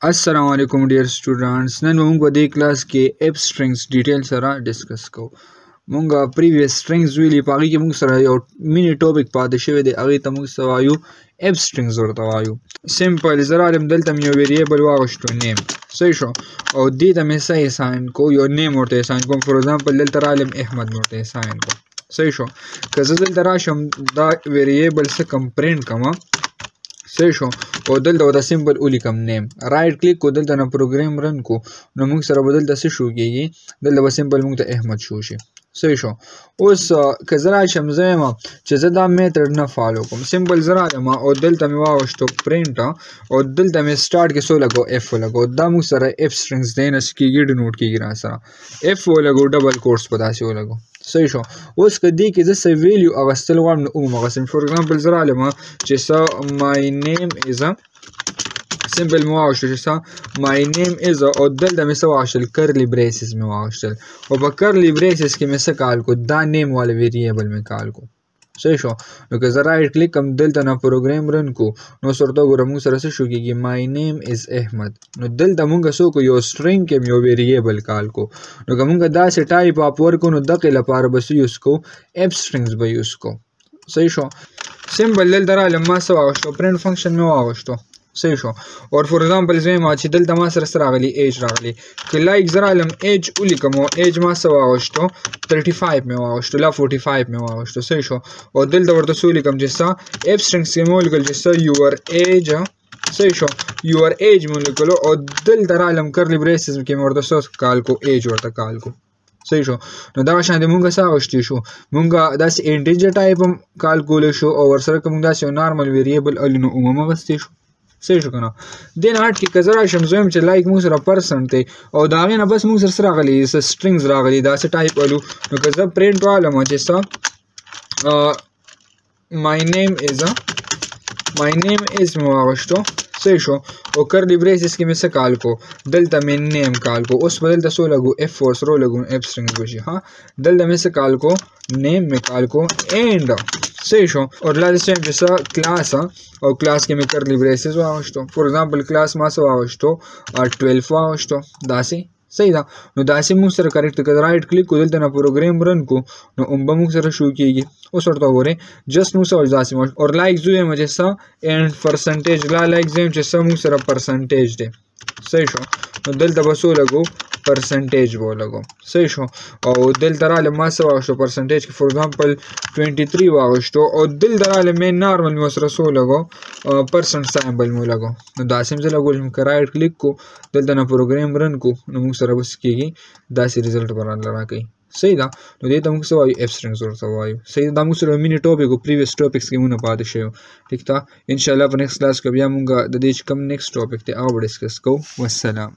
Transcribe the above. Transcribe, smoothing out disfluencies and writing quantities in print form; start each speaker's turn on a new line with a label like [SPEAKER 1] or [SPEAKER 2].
[SPEAKER 1] अस्सलाम वालेकुम dear students none मोंग को दे क्लास के एप स्ट्रिंग्स डिटेल सरा डिस्कस को मोंगा प्रीवियस स्ट्रिंग्स विली पागी के मोंग सरा यो मिनी टॉपिक पादे शवे दे अगे तमोग सवायु एप स्ट्रिंग्स ورته وایو सिंपल जरा علم دلته یو ویریبل واغشتو نیم صحیح شو او دې ته مې صحیح ساين کو یو نیم ورته ساين کوم فور ایگزامپل دلته علم احمد ورته ساين کو صحیح شو که زه دلته راشم دا ویریبل څه کم پرینټ کما صحیح شو او دلته ودا سمبل ولیکم نیم رائټ کلیک کو دلته نه پروګرام رن کو نو موږ سره بدل د څه شو کیږي دلته به سمبل موږ ته احمد شو شي صحیح شو اوس که زه راشم زما چې زه دا میتھډ نه فالو کوم سمبل زه راځم او دلته مې واغشتو پرینټ او دلته مې سٹارټ کې سو لګو اف لګو دا موږ سره اف سټرینګز دی نه کیږي ډنوټ کیږي را سره اف ولګو ډبل کوټس په داسې ولګو صحیح شو اوس کدی کې زه څه ویلیو اغستل غواړم نو عموما غسم فور ایگزامپل زه رالم چې سا مای نیم از سمبل مې واغشتو چې سا مای نیم از او دلته مې څه واغشتل کرلی بریسز مې واغشتل او په کرلی بریسز کې مې څه کال کو دا نیم والا ویریبل مې کال کو صحیح شو نو که زه رائټ کلیک کوم دلته نه پروګرام رن کو نو سورته ګوره موږ سره څه شو کېږي مای نیم از احمد نو دلته موږ څه کو یو سټرینګ کې یو ویریبل کال کو نو که موږ داسې ټایپ اپ ورکو نو دغې لپاره به څه یوز کو اپ سټرینګز به یوز کو صحیح شو سمبل دلته رالم ما څه واغشتو پرنټ فنکشن مې واغشتو صحیح شو اور فور ایگزامپل زما چې دلته ما سره راغلی ایج راغلی که لایک زرا علم ایج ولیکم او ایج ما سره واغشتو 35 مې واغشتو لا 45 مې واغشتو صحیح شو او دلته ورته سو لیکم چې سا اف سټرینګز کې مو لیکل چې سا یور ایج صحیح شو یور ایج مو لیکلو او دلته علم کرلی بریسز کې مې ورته سو کال کو ایج ورته کال کو صحیح شو نو دا شان دې مونږه ساغشتي شو مونږه داس انټیجر ټایپ کالکول شو او ورسره کوم داس نارمل ویریبل الینو عموما غستې شو صحیح شو کنه دین هټ کې کزرا شم زویم چې لایک موږ سره پرسنټ دی او دا غینه بس موږ سره راغلی سټرینګز راغلی دا څه ټایپ الو نو که زه پرینټ والم چې سا مای نیم از مو واغشتو صحیح شو او کرلی بریسز کې مې څه کال کو دلته مې نیم کال کو اوس بدلته سو لګو اف فور سره لګو اف سټرینګز بشي ها دلته مې څه کال کو نیم مې کال کو اینډ صحیح شو اور لاست ټایم چې سا کلاس او کلاس کې مې کرلی بریسز واغشتو فور ایگزامپل کلاس ما څه واغشتو 12 واغشتو داسې صحیح ده نو داسې موږ سره کریکټ کړه رائټ کلیک کو دلته نه پروګرام رن کو نو اومبه موږ سره شو کیږي اوس ورته وره جست موږ سره داسې اور لایک زوی مې سا اینډ پرسنټیج لا لایک زم چې سا موږ سره پرسنټیج دی صحیح شو نو دلته بسو لګو پرسنټیج وو لګو صحیح شو او دلته رااله ما څه واغشتو پرسنټیج کې فور ایگزامپل 23 واغشتو او دلته رااله مې نارمل مې سره سو لګو پرسنټ سمبل مو لګو نو دا سیم زه لګول چې رائټ کلیک کو دلته نه پروګرام رن کو نو موږ سره بس کېږي داسې ریزلټ برابر راکړي صحیح ده نو دې ته موږ څه وایو اف سټرینګز ورته وایو صحیح ده موږ سره مینی ټاپک او پریویس ټاپکس کې مونږ پاتې شوی ٹھیک ده ان شاء الله په نیکسټ کلاس کې بیا موږ د دې کم نیکسټ ټاپک ته او ډسکس کوو والسلام